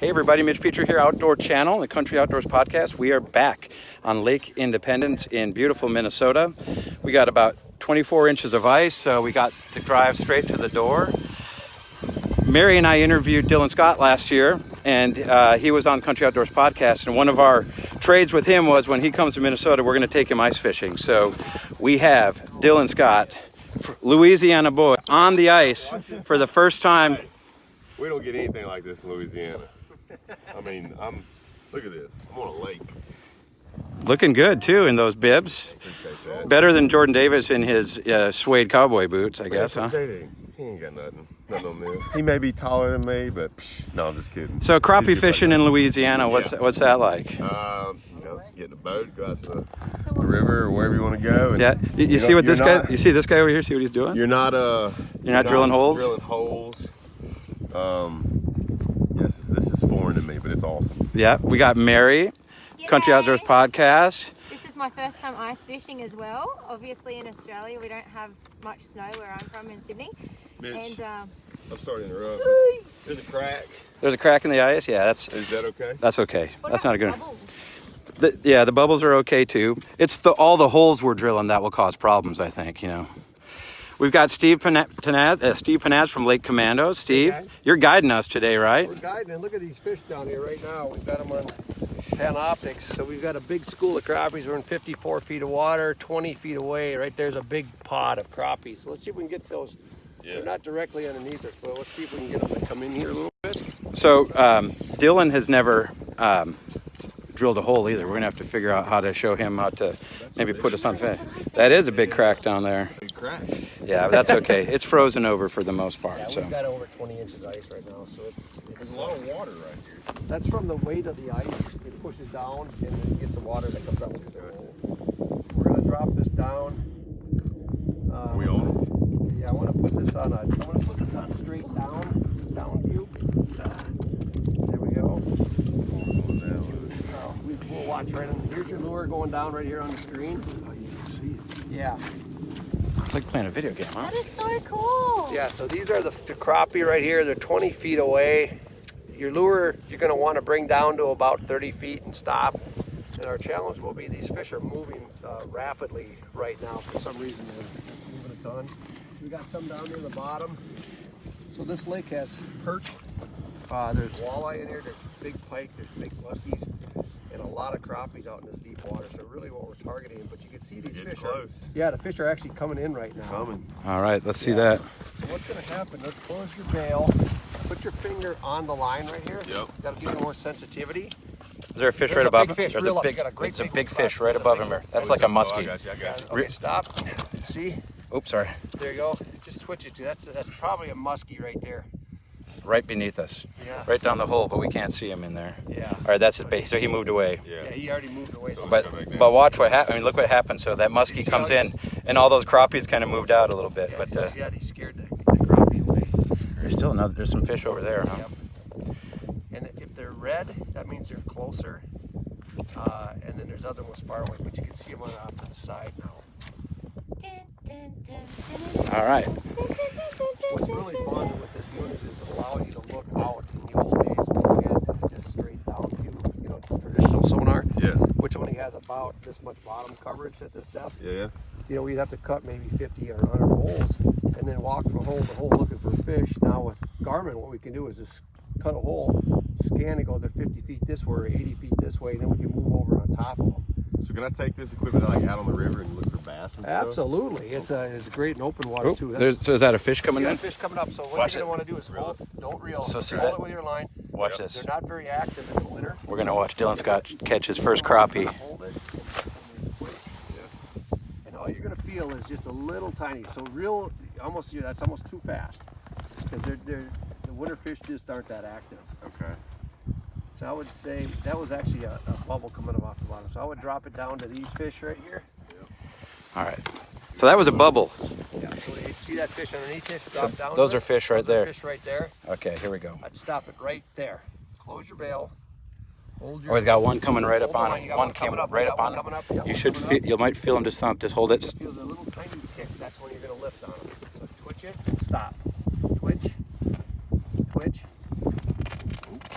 Hey everybody, Mitch Petrie here, Outdoor Channel, the Country Outdoors Podcast. We are back on Lake Independence in beautiful Minnesota. We got about 24 inches of ice, so we got to drive straight to the door. Mary and I interviewed Dylan Scott last year, and he was on Country Outdoors Podcast, and one of our trades with him was when he comes to Minnesota, we're going to take him ice fishing. So we have Dylan Scott, Louisiana boy, on the ice for the first time. We don't get anything like this in Louisiana. I mean, look at this. I'm on a lake. Looking good, too, in those bibs. Better than Jordan Davis in his suede cowboy boots, I guess, huh? He ain't got nothing. Nothing on this. He may be taller than me, but no, I'm just kidding. So crappie fishing in Louisiana, what's that like? Get in a boat, go out to the river or wherever you want to go. And yeah, you see what this guy? You see this guy over here? See what he's doing? You're not drilling holes. Drilling holes. Yes, this is foreign to me, but it's awesome. Yeah, we got Mary, Country Outdoors Podcast. This is my first time ice fishing as well. Obviously in Australia we don't have much snow where I'm from in Sydney. Mitch, and I'm sorry to interrupt. There's a crack. There's a crack in the ice? Yeah, Is that okay? That's okay. That's not a good bubbles? The bubbles are okay too. It's all the holes we're drilling that will cause problems, I think, you know. We've got Steve Panaz from Lake Commando. Steve, you're guiding us today, right? We're guiding, and look at these fish down here right now. We've got them on Panoptics. So we've got a big school of crappies. We're in 54 feet of water, 20 feet away. Right there's a big pod of crappies. So let's see if we can get those. Yeah. They're not directly underneath us, but let's see if we can get them to come in here a little bit. So Dylan has never drilled a hole either. We're going to have to figure out how to show him how to maybe put us on fish. That is a big crack down there. Big crack. Yeah, but that's okay. It's frozen over for the most part. Yeah, so we've got over 20 inches of ice right now, so There's a lot of water right here. that's from the weight of the ice. It pushes down, and then it gets the water that comes out through the hole. We're going to drop this down. We on it? Yeah, I want to put this on straight down view. There we go. We'll watch right in. Here's your lure going down right here on the screen. Oh, you can see it. Yeah. it's like playing a video game, huh? That is so cool. Yeah, so these are the crappie right here. They're 20 feet away. Your lure, you're going to want to bring down to about 30 feet and stop. And our challenge will be these fish are moving rapidly right now. For some reason, they're moving a ton. We got some down near the bottom. So this lake has perch. There's walleye in here. There's big pike. There's big muskies. And a lot of crappies out in this deep water. So really what we're targeting. But you can see these fish. Yeah, the fish are actually coming in right now. All right, let's see that. So what's going to happen, let's close your bail. Put your finger on the line right here. Yep. That'll give you more sensitivity. Is there a fish There's right a above big him? fish, There's real a up. big, You got a great there's a big big fish one. right above him. That's like a muskie. I got you. Okay, stop. See? Oops, sorry. There you go. Just twitch it too. That's probably a muskie right there. Right beneath us. Yeah. Right down the hole, but we can't see him in there. Yeah. All right, that's his base. So he moved away. Yeah, he already moved away. So But watch what happened. I mean, look what happened. So that muskie comes in, and all those crappies kind of moved out a little bit. yeah, But he scared the crappie away. there's some fish over there, huh? Yep. And if they're red, that means they're closer. And then there's other ones far away, but you can see them on off to the side now. All right. What's really fun with this unit is it allows you to look out. In the old days, we had just straight down view, traditional sonar. Yeah. Which only has about this much bottom coverage at this depth. Yeah. We'd have to cut maybe 50 or 100 holes and then walk from hole to hole looking for fish. Now with Garmin, what we can do is just cut a hole, scan and go to 50 feet this way or 80 feet this way, and then we can move over on top of them. So can I take this equipment like out on the river and look for bass and stuff? Absolutely. It's great in open water Oh, too. so is that a fish coming You got in? a fish coming up, so what Watch you're it. going to want to do is hold, don't reel, So just see hold that? it with your line. Watch this. They're not very active in the winter. We're going to watch Dylan Scott catch his first crappie. Hold it. And all you're going to feel is just a little tiny, so that's almost too fast. Because the winter fish just aren't that active. Okay. So I would say that was actually a bubble coming up off the bottom. So I would drop it down to these fish right here. All right. So that was a bubble. Yeah. So you see that fish underneath it? Drop down. Those to are it. fish right Those there. are fish right there. Okay, here we go. I'd stop it right there. Close your bail. Hold your. Oh, he's got one coming right up hold the on line. him. You got One coming came up. right You up got on one him. coming up. You got You one should coming feel. up. You might feel him just thump. Just hold it. It feels a little tiny kick. That's when you're going to lift on them. So twitch it. Stop. Twitch. Twitch.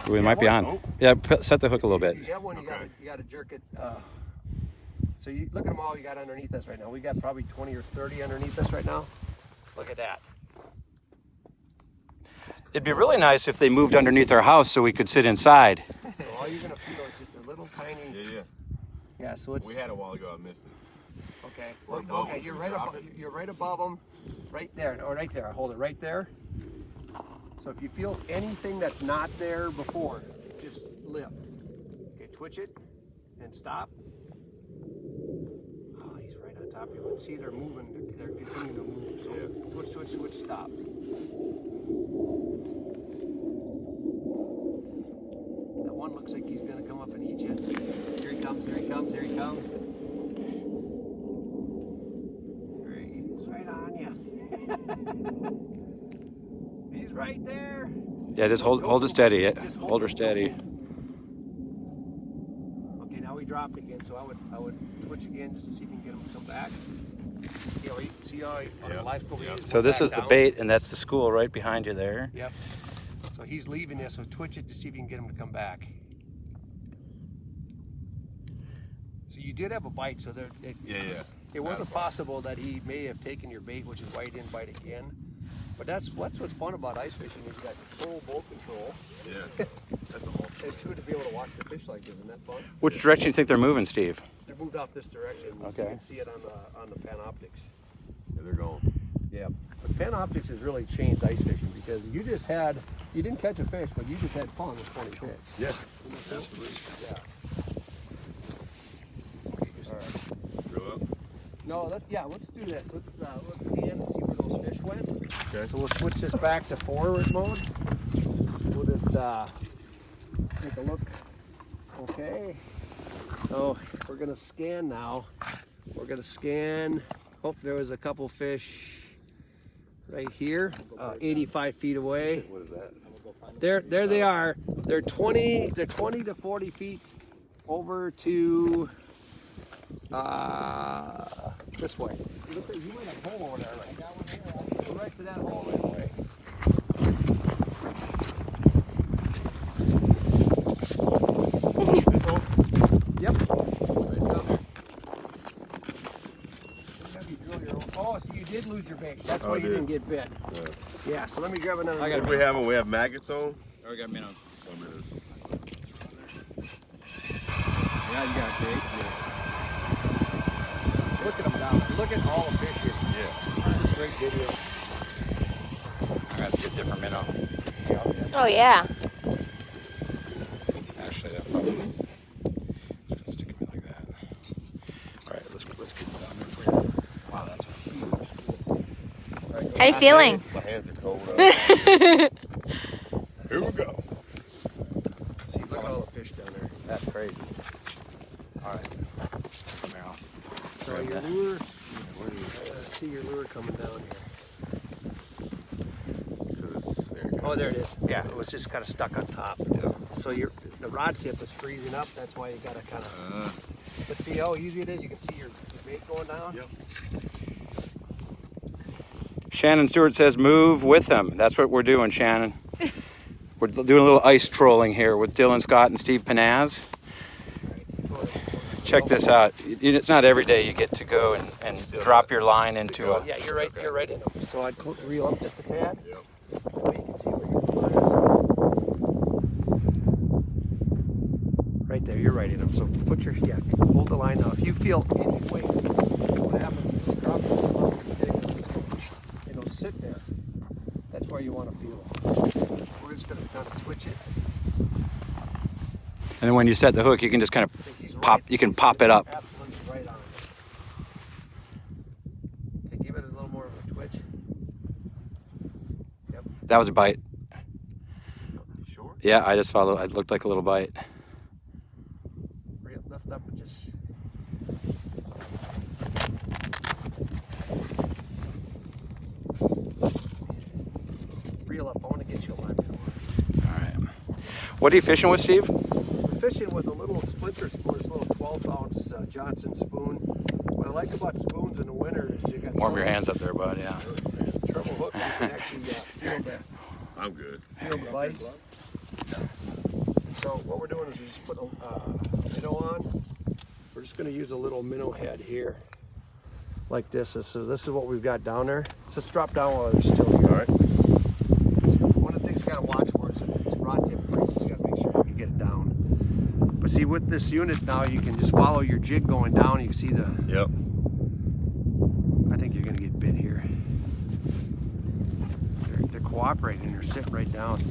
We might be on. Yeah, set the hook a little bit. You get one, you got to jerk it. So you look at them all you got underneath us right now. We got probably 20 or 30 underneath us right now. Look at that. It'd be really nice if they moved underneath our house so we could sit inside. So all you're gonna feel is just a little tiny. Yeah. So it's. We had a while ago. I missed it. Okay. Okay. You're right above them. Right there. Or right there. Hold it right there. So if you feel anything that's not there before, just lift. Okay. Twitch it and stop. Oh, he's right on top of you. But see, they're moving. They're continuing to move. So twitch, stop. That one looks like he's going to come up and eat you. Here he comes. Here he comes. Here he comes. He's right on you. He's right there. Yeah, just hold it steady. Just Hold her steady. Okay, now we drop it again. So I would twitch again just to see if we can get him to come back. You know, you see how on the live scope, So this is the bait, and that's the school right behind you there. Yep. So he's leaving this, so twitch it to see if you can get him to come back. So you did have a bite, so there. It wasn't possible that he may have taken your bait, which is why he didn't bite again. But that's what's fun about ice fishing is you got total boat control. Yeah. That's awesome. It's good to be able to watch the fish like this. Isn't that fun? Which direction do you think they're moving, Steve? They're moved off this direction. Okay. You can see it on the Panoptics. Yeah, they're going. Yeah. But Panoptics has really changed ice fishing because you didn't catch a fish, but you just had fun with 20 fish. Yeah. Yeah. All right. Drill up. No, let's do this. Let's scan and see where those fish went. Okay. So we'll switch this back to forward mode. We'll just take a look. Okay. So we're gonna scan now. We're gonna scan. Oh, there was a couple fish right here, 85 feet away. What is that? There they are. They're 20 to 40 feet over to this way. Look, you might have a hole over there. Right? Got one here. Go right to that hole right away. This hole? Yep. Right down there. Have you drill your own. Oh, so you did lose your bait. That's why you didn't get bit. Yeah. So let me grab another. We have maggots on. Oh, we got minnows. Yeah, you got bait. Yeah. Look at them down. Look at all the fish here. Yeah. This is a great video. I got to get a different minnow. Oh yeah. Actually, that probably just gonna stick me like that. All right, let's keep it down there for you. Wow, that's a huge. How you feeling? My hands are cold. Here we go. See, look at all the fish down there. That's crazy. All right. Meryl. So your lure, see your lure coming down here. Oh, there it is. Yeah, it was just kind of stuck on top. Yeah. So the rod tip is freezing up. That's why you got to kind of. But see how easy it is. You can see your bait going down. Yep. Shannon Stewart says move with them. That's what we're doing, Shannon. We're doing a little ice trolling here with Dylan Scott and Steve Panaz. Check this out. It's not every day you get to go and drop your line into a... Yeah, you're right in them. So I'd reel up just a tad. Yep. That way you can see where your lure is. Right there, you're right in them. So put your, hold the line now. If you feel any weight, what happens is just drop it, it'll sit there. That's where you want to feel it. We're just going to kind of twitch it. And then when you set the hook, you can just kind So he's of pop, right- you can pop it up. Absolutely right on. Okay, give it a little more of a twitch. Yep. That was a bite. You sure? Yeah, I just followed. It looked like a little bite. Lift up and just. Reel up. I want to get you a line. All right. What are you fishing with, Steve? We're fishing with a little splinter spoon, this little 12-ounce Johnson spoon. What I like about spoons in the winter is you got Warm your hands up there, bud. Yeah. treble hooks. You can actually feel I'm good. the bites. we're doing is we just put a minnow on. We're just going to use a little minnow head here, like this. So this is what we've got down there. So let's drop down while they're still here. All right. One of the things you got to watch for is if it's rod tip freezes, you got to make sure you get it down. But see, with this unit now, you can just follow your jig going down. You can see the. Yep. I think you're going to get bit here. They're cooperating. They're sitting right down.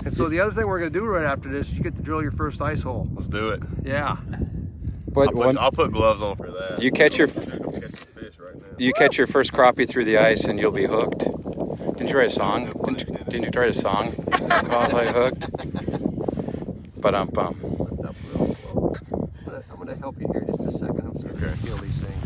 And so the other thing we're going to do right after this is you get to drill your first ice hole. Let's do it. Yeah. But I'll put gloves on for that. you catch your I'm catching fish right now. you catch your first crappie through the ice and you'll be hooked. Didn't you write a song? Didn't you write a song called like Hooked? But Lift up real slow. I'm going to help you here just a second. I'm sorry to feel these things.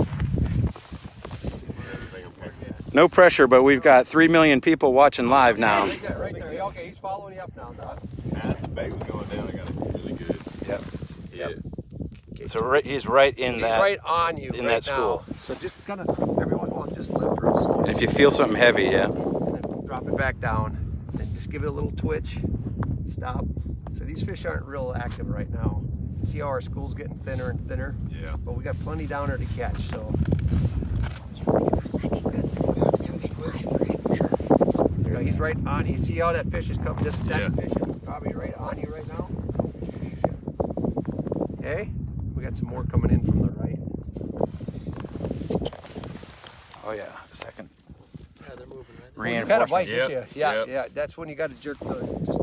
no pressure, but we've got 3 million people watching live now. Right there, right there. Okay, he's following you up now, Doc. As the bait was going down, I got it really good. Yep. Hit. So he's right in He's that. right on you in right that school. now. So just kind of, everyone will just lift real slow. If you feel something heavy, yeah. And then drop it back down. And just give it a little twitch. Stop. So these fish aren't real active right now. See how our school's getting thinner and thinner? Yeah. But we got plenty down there to catch, so. There you go. He's right on you. See how that fish is coming? That Yeah. fish is probably right on you right now. Okay. We got some more coming in from the right. Oh yeah, second. Yeah, they're moving, right? You had a Reinforcement. bite, Yep. didn't you? Yeah, Yep. yeah. That's when you got to jerk the just.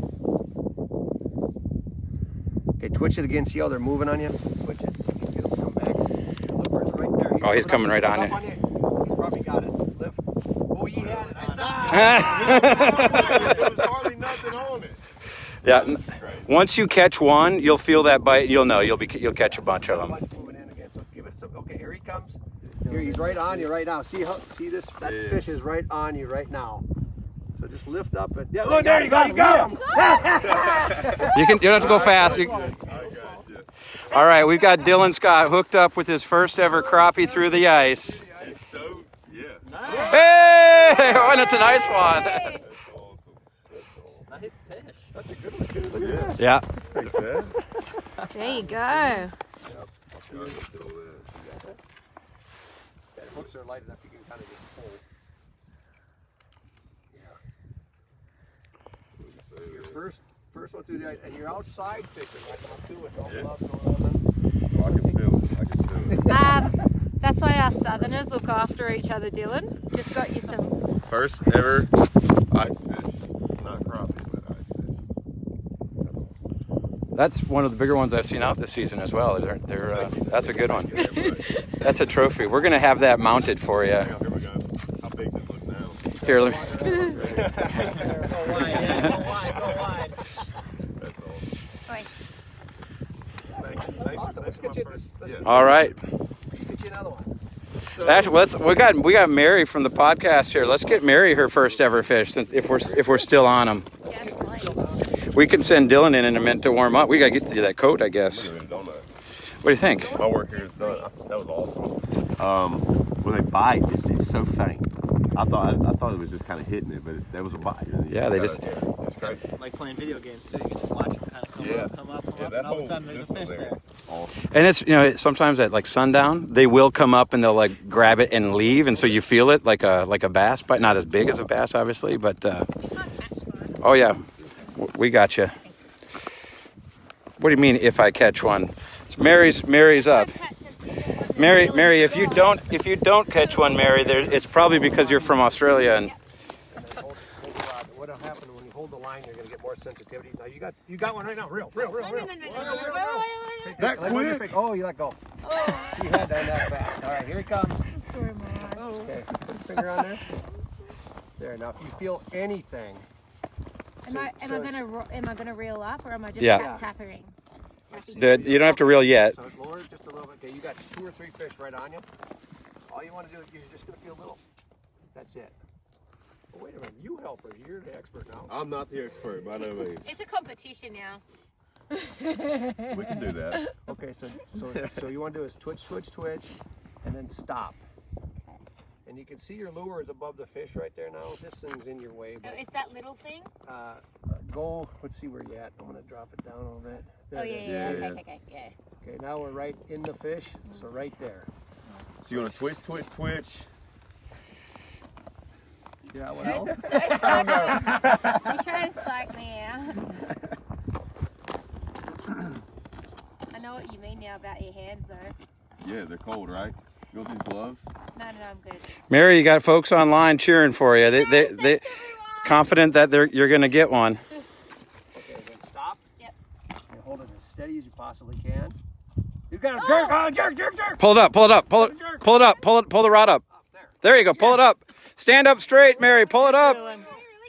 Okay, twitch it again. See how they're moving on you? So twitch it. See if you can get them to come back. Look where it's right there. Oh, he's coming right on you. He's probably got it. Lift. Oh, he has it. There was hardly nothing on it. Yeah. Once you catch one, you'll feel that bite. You'll know. You'll catch a bunch of them. Moving in again. So give it some. Okay, here he comes. Here he's right on you right now. See how? See this? That fish is right on you right now. So just lift up and. Yeah, look, there you go. You got him. You don't have to go fast. I got you. All right, we've got Dylan Scott hooked up with his first ever crappie through the ice. It's so, yeah. Hey, and it's a nice one. That's awesome. Nice fish. That's a good one. Look at that. Yeah. Like that? There you go. Got it. That hooks are light enough you can kind of just pull. Your first one through the ice, and you're outside fishing right now too. With no gloves, no nothing. Oh, I can feel it. I can feel it. That's why us Southerners look after each other, Dylan. Just got you some. First ever ice fish. Not crappie, but ice fish. That's awesome. That's one of the bigger ones I've seen out this season as well. That's a good one. That's a trophy. We're gonna have that mounted for you. Hang on, here we go. How big's it look now? Here, let me. Go wide, yeah. Go wide, go wide. That's awesome. Oi. Thanks Let's for get my you. first. Let's Yeah. All right. get you another one. We got Mary from the podcast here. Let's get Mary her first ever fish, since if we're still on them. We can send Dylan in a minute to warm up. We gotta get to that coat, I guess. Look at them donuts. What do you think? My work here is done. That was awesome. When they bite, it's so faint. I thought it was just kind of hitting it, but there was a bite. Yeah, they just. It's crazy. Like playing video games too. You can just watch them kind of come Yeah. up, come up, Yeah, and that all of a whole sudden there's a system fish there. Awesome. And it's sometimes at like sundown they will come up and they'll like grab it and leave, and so you feel it like a bass bite, not as big as a bass obviously, but oh yeah, we got you. What do you mean if I catch one? Mary's up. Mary, if you don't catch one, Mary, it's probably because you're from Australia and. What'll happen when you hold the line? You're gonna get more sensitivity. Now you got one right now. Real. No. That quick? Oh, you let go. She had done that fast. All right, here he comes. Okay, put your finger on there. There. Now, if you feel anything, Am I gonna reel up, or am I just Yeah. tapping? You don't have to reel yet. so lower it just a little bit. Okay, you got 2 or 3 fish right on you. All you want to do is you're just gonna feel little. That's it. Oh, wait a minute, you helper. You're the expert now. I'm not the expert, by no means. It's a competition now. We can do that. Okay, so you want to do is twitch, and then stop. And you can see your lure is above the fish right there now. This thing's in your way. Oh, But, it's that little thing? go, let's see where you're at. I'm gonna drop it down a little bit. There Oh, it yeah, is. yeah, Yeah. okay, yeah. Okay, now we're right in the fish, so right there. So you want to twitch, twitch, twitch? Yeah, what Don't, else? don't psych me out. You're trying to psych me out. I know what you mean now about your hands, though. Yeah, they're cold, right? You want these gloves? No, I'm good. Mary, you got folks online cheering for you. They Thanks, everyone. confident that you're going to get one. Okay, then stop. Yep. And hold it as steady as you possibly can. You got to jerk, jerk. Pull it up, pull it up, pull it up, pull the rod up. Up there. There you go, pull it up. Stand up straight, Mary, pull it up.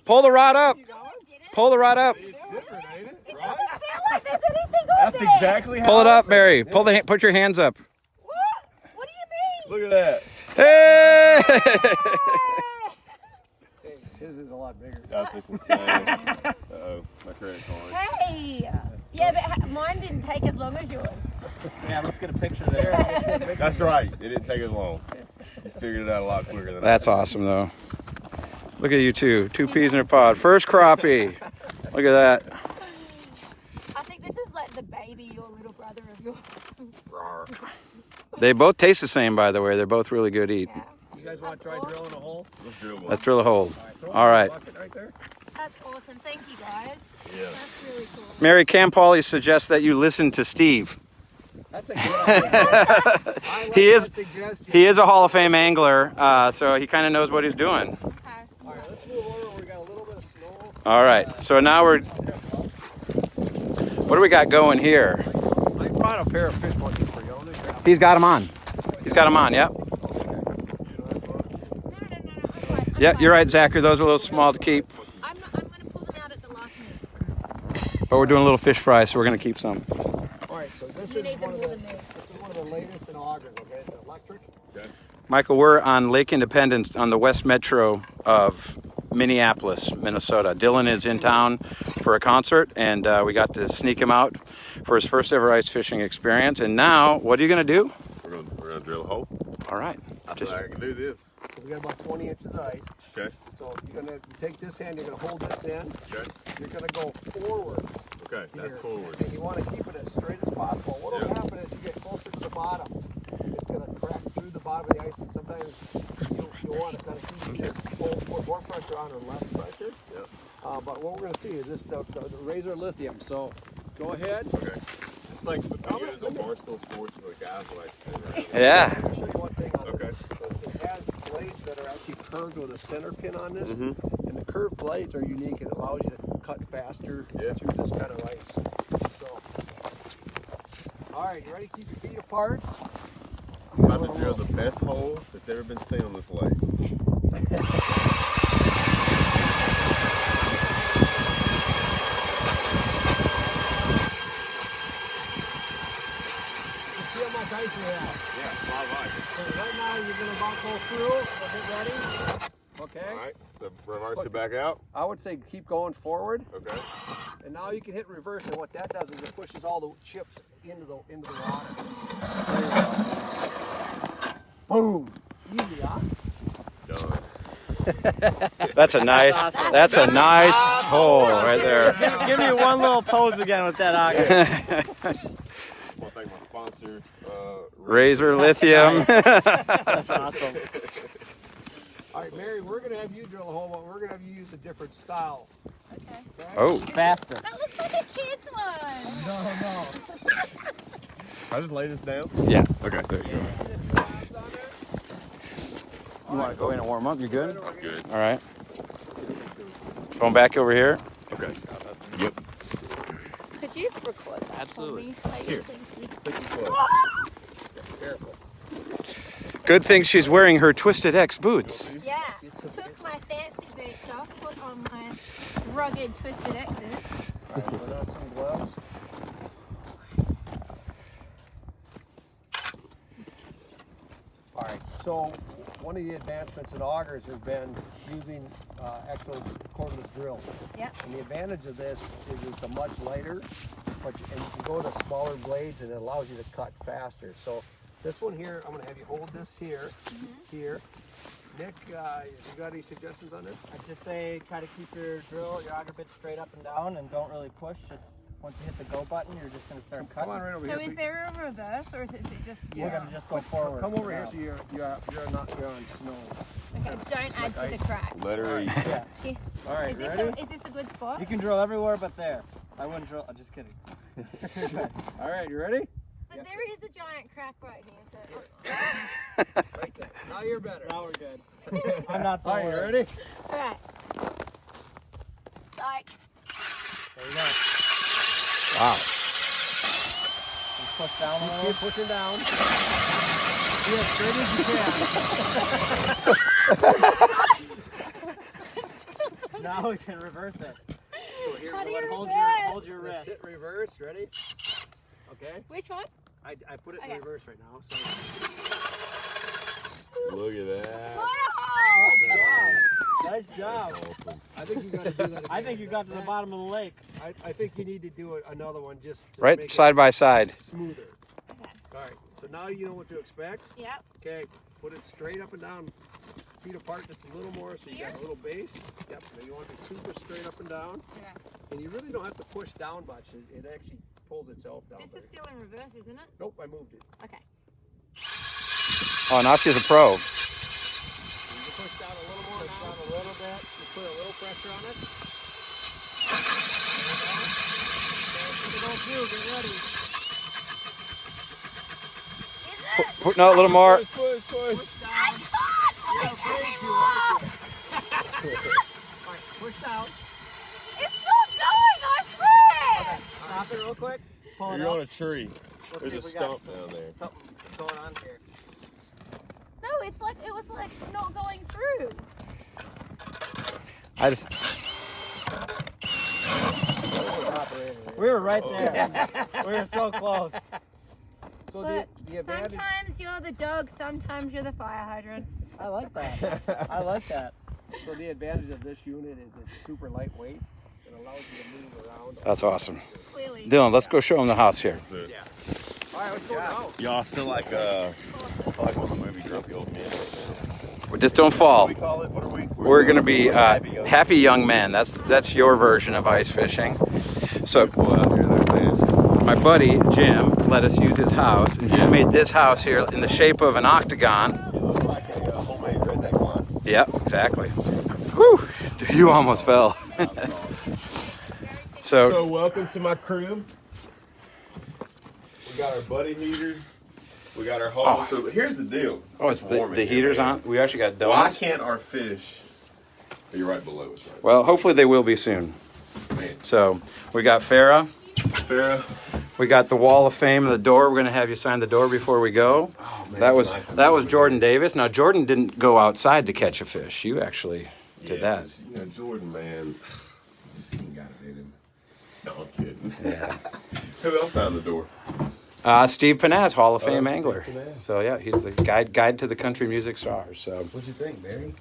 Pull the rod up. Pull the rod up. It's different, ain't it? It doesn't feel like there's anything on That's there. exactly how Pull it I up, Mary. Put your hands up. What? What do you mean? Look at that. Hey! Hey, his is a lot bigger. That's insane. Uh-oh, my credit card. Hey! Yeah, but mine didn't take as long as yours. Yeah, let's get a picture there. That's right. It didn't take as long. You figured it out a lot quicker than That's awesome, though. Look at you two peas in a pod. First crappie. Look at that. I think this is like the baby or little brother of yours. They both taste the same, by the way. They're both really good to eat. Yeah. You guys want to try drilling a hole? Let's drill one. Let's drill a hole. Throw it All in the right. bucket right there. That's awesome. Thank you, guys. Yeah. That's really cool. Mary Campoli suggests that you listen to Steve. That's a good idea. I like He is- that suggestion. He is a Hall of Fame angler, so he kind of knows what he's doing. Okay. All right, let's move over. We got a little bit of snow. All right, so now what do we got going here? I brought a pair of fish buckets for you. I'm gonna grab He's got him on. He's got him on, yep. No, I'm fine. Yep, you're right, Zachary. Those are a little small to keep, I'm going to pull them out at the last minute. but we're doing a little fish fry, so we're going to keep some. All right, so this You is need them one of more the than me. this is one of the latest in augers. Okay, it's electric. Okay. Michael, we're on Lake Independence on the West Metro of Minneapolis, Minnesota. Dylan is in town for a concert, and we got to sneak him out for his first ever ice fishing experience. And now, what are you going to do? We're gonna drill a hole. All right. I Just, feel like I can do this. So we got about 20 inches of ice. Okay. So you're gonna take this hand. You're gonna hold this in. Okay. You're gonna go forward. Okay. Here. That's forward. And you want to keep it as straight as possible. What'll Yeah. happen is you get closer to the bottom. It's gonna crack through the bottom of the ice, and sometimes you want to kind of keep your put more pressure on or less pressure. Yep. But what we're gonna see is this the razor lithium. So go ahead. Okay. It's like the videos on Barstool Sports where the guys like stand around. yeah. Let me show you one thing on Okay. this. So it has blades that are actually curved with a center pin on this, Mm-hmm. and the curved blades are unique and allows you to cut faster Yeah. through this kind of ice. So, all right, you ready? Keep your feet apart. I'm about to drill the best hole that's ever been seen on this lake. See how much ice we have. Yeah, a lot of ice. So right now you're gonna about go through. So get ready. Okay. All right. So reverse it back out. I would say keep going forward, Okay. and now you can hit reverse, and what that does is it pushes all the chips into the water. There you go. Boom. Easy, huh? Done. That's a nice hole right there. Give me one little pose again with that auger. I want to thank my sponsor, Razor Lithium. That's awesome. All right, Mary, we're gonna have you drill a hole, but we're gonna have you use a different style. Okay. Oh, Faster. That looks like a kid's one. No. I just lay this down. yeah. Okay. There you go. You want to go in and warm up? You good? Good. All right. Going back over here. Okay. Yep. Could you record that Absolutely. for me? Please? Here. Thank you. Take your club. Careful. Good thing she's wearing her Twisted X boots. Yeah. Took my fancy boots off, put on my rugged Twisted X's. All right, put on some gloves. All right, so one of the advancements in augers has been using actual cordless drills. Yep. And the advantage of this is it's a much lighter, but and you can go to smaller blades and it allows you to cut faster. So this one here, I'm gonna have you hold this here, here, Nick, you got any suggestions on this? I'd just say try to keep your auger bit straight up and down, and don't really push. Just once you hit the go button, you're just going to start cutting. Come on right over So here. is there a reverse, or is it just? We're going to just go forward. Come over for here now. so you're on snow. Okay, don't add to the crack. Let her eat. Yeah. Here. All right, Is this ready? is this a good spot? You can drill everywhere but there. I wouldn't drill. I'm just kidding. All right, you ready? But there is a giant crack right here. So. Right there. Now you're better. Now we're good. I'm not so All right, you worried. ready? All right. Psych. There you go. Wow. Just push down a little. Keep pushing down. Be as straight as you can. Now we can reverse it. So here, How do you Hold reverse? your let's wrist. hit reverse. Ready? Okay. Which one? I put it in Okay. reverse right now. So. Look at that. Wow. Nice job. Awesome. I think you got to do that again. I think you got to the bottom of the lake. I think you need to do another one just to Right make side by side. it smoother. Okay. All right. So now you know what to expect. Yep. Okay. Put it straight up and down, feet apart just a little more, so you got Here? a little base. Yep. Now you want it super straight up and down, Okay. and you really don't have to push down much. It actually pulls itself down. This is still in reverse, isn't it? Nope, I moved it. Okay. Oh, now she's a pro. You push down a little more, push down a little bit. You put a little pressure on it. There you go. Okay, get ready. Put no, a little more. Push, push, push. Push down. You're afraid to, aren't you? All right, push down. It's not going, I swear! Stop it real quick. Pull it You're on up. a tree. Let's There's see a if we got stump down there. something going on here. No, it's like it was like not going through. I just. We were right there. We were so close. So But the advantage. sometimes you're the dog, sometimes you're the fire hydrant. I like that. I like that. So the advantage of this unit is it's super lightweight. It allows you to move around. That's awesome. Clearly. Dylan, let's go show him the house here. All right, let's go now. Y'all, I feel like one of the movie Grumpy Old Men. We just don't What fall. do we call it? What are we? We're going to be happy young men. That's your version of ice fishing. So Pull out here, there, man. my buddy Jim let us use his house, and he made this house here in the shape of an octagon. It looks like a homemade redneck line. Yep, exactly. Whew, dude, you almost fell. So So welcome to my crib. We got our buddy heaters. We got our hole. Oh. So here's the deal. oh, it's warm in the here, heaters man. on. We actually got Why donuts. can't our fish be right below us right Well, hopefully they will be soon. now? Man, So we got Farah. Farrah. We got the Wall of Fame and the door. We're going to have you sign the door before we go. Oh, man, that it's was nice and that was warm in Jordan Davis. Now Jordan didn't go outside to catch a fish. You actually did that. You know, Jordan, man, just he got it in him. No, I'm kidding. Yeah. Who else signed the door? Steve Panaz, Hall of Fame Steve angler. Panaz. So yeah, he's the guide to the country music stars. So What'd you think, Mary?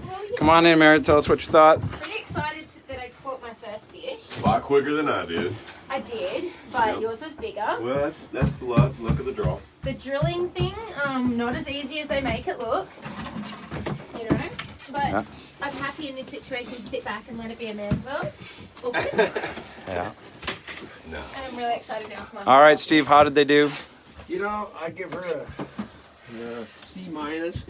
Well, you come on in, Mary. Tell us what you thought. pretty excited that I caught my first fish. A lot quicker than I did. I did, but Yep. yours was bigger. Well, that's the luck of the draw. The drilling thing, not as easy as they make it look. You know, but Yeah. I'm happy in this situation to sit back and let it be a man's world. Okay. Yeah. No. And I'm really excited now for my All right, Steve. How did they do? You know, I give her a C minus.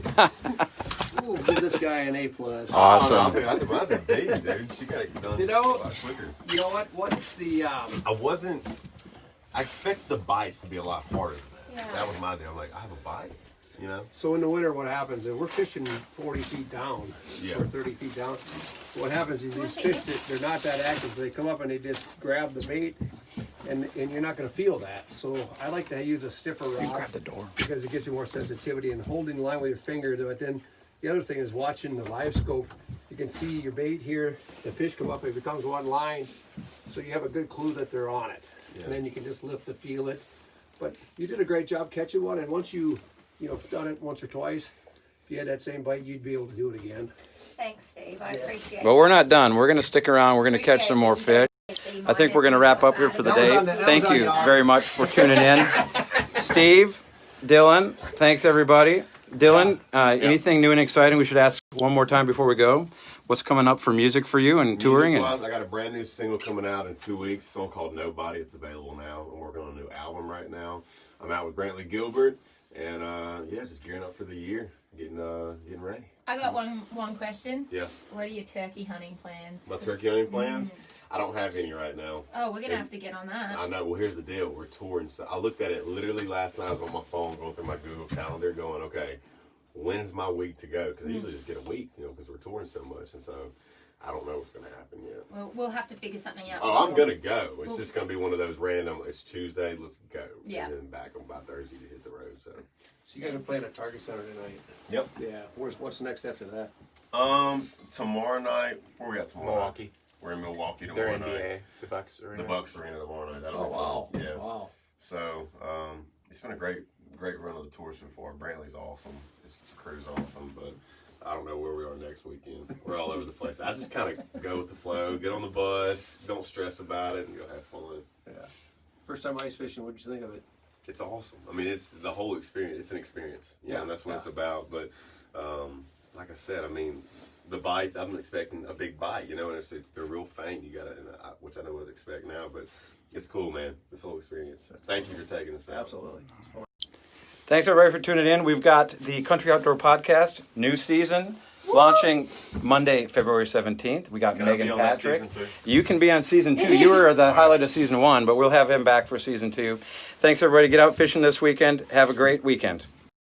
Ooh, give this guy an A plus. Awesome. Oh, no, I think that's a baby, dude. She got it done You know- a lot quicker. You know what? What's the I expect the bites to be a lot harder. Yeah. That was my deal. I'm like, I have a bite, you know? So in the winter, what happens is we're fishing 40 feet down Yeah. or 30 feet down. What happens is these fish, they're not that active. They come up and they just grab the bait, and you're not going to feel that. So I like to use a stiffer rod Grab the door. because it gives you more sensitivity and holding the line with your finger. But then the other thing is watching the live scope. You can see your bait here. The fish come up, it becomes one line, so you have a good clue that they're on it. Yeah. And then you can just lift to feel it. But you did a great job catching one, and once you've done it once or twice, if you had that same bite, you'd be able to do it again. Thanks, Steve. I appreciate But we're not done. We're going to stick around. We're going to catch some more fish. I think we're going to wrap up here for the day. Thank you very much for tuning in. Steve, Dylan, thanks everybody. Dylan, anything new and exciting we should ask one more time before we go? What's coming up for music for you and touring? And I got a brand new single coming out in 2 weeks, a song called Nobody. It's available now. I'm working on a new album right now. I'm out with Brantley Gilbert, and just gearing up for the year, getting ready. I got one question. Yeah. What are your turkey hunting plans? My turkey hunting plans? I don't have any right now. Oh, we're gonna have to get on that. I know. Well, here's the deal. We're touring. So I looked at it literally last night. I was on my phone going through my Google Calendar going, okay, when's my week to go? Because I usually just get a week, because we're touring so much. And so I don't know what's going to happen yet. Well, we'll have to figure something out. Oh, I'm going to go. It's just going to be one of those random, it's Tuesday, let's go. Yeah. And then back on by Thursday to hit the road. So you guys are playing at Target Center tonight. Yep. Yeah. What's next after that? Tomorrow night, where we at tomorrow? Milwaukee. We're in Milwaukee They're tomorrow NBA. night. The Bucks are in The it. Bucks are in it tomorrow night. That'll Oh, be wow. fun. Yeah. Wow. So it's been a great run of the tour so far. Brantley's awesome. His crew's awesome, but I don't know where we are next weekend. We're all over the place. I just kind of go with the flow, get on the bus, don't stress about it, and go have fun. Yeah. First time ice fishing. What did you think of it? It's awesome. I mean, it's the whole experience. It's an experience. Yeah, And that's what yeah. it's about. But like I said, I mean, the bites, I'm expecting a big bite, and they're real faint. You got to, which I know what to expect now, but it's cool, man. This whole experience. Thank you for taking us out. Absolutely. thanks everybody for tuning in. We've got the Country Outdoor Podcast, new season, launching Monday, February 17th. We got Can I Megan be on that Patrick. season too? You can be on season 2. You were the highlight of season 1, but we'll have him back for season 2. Thanks everybody. Get out fishing this weekend. Have a great weekend.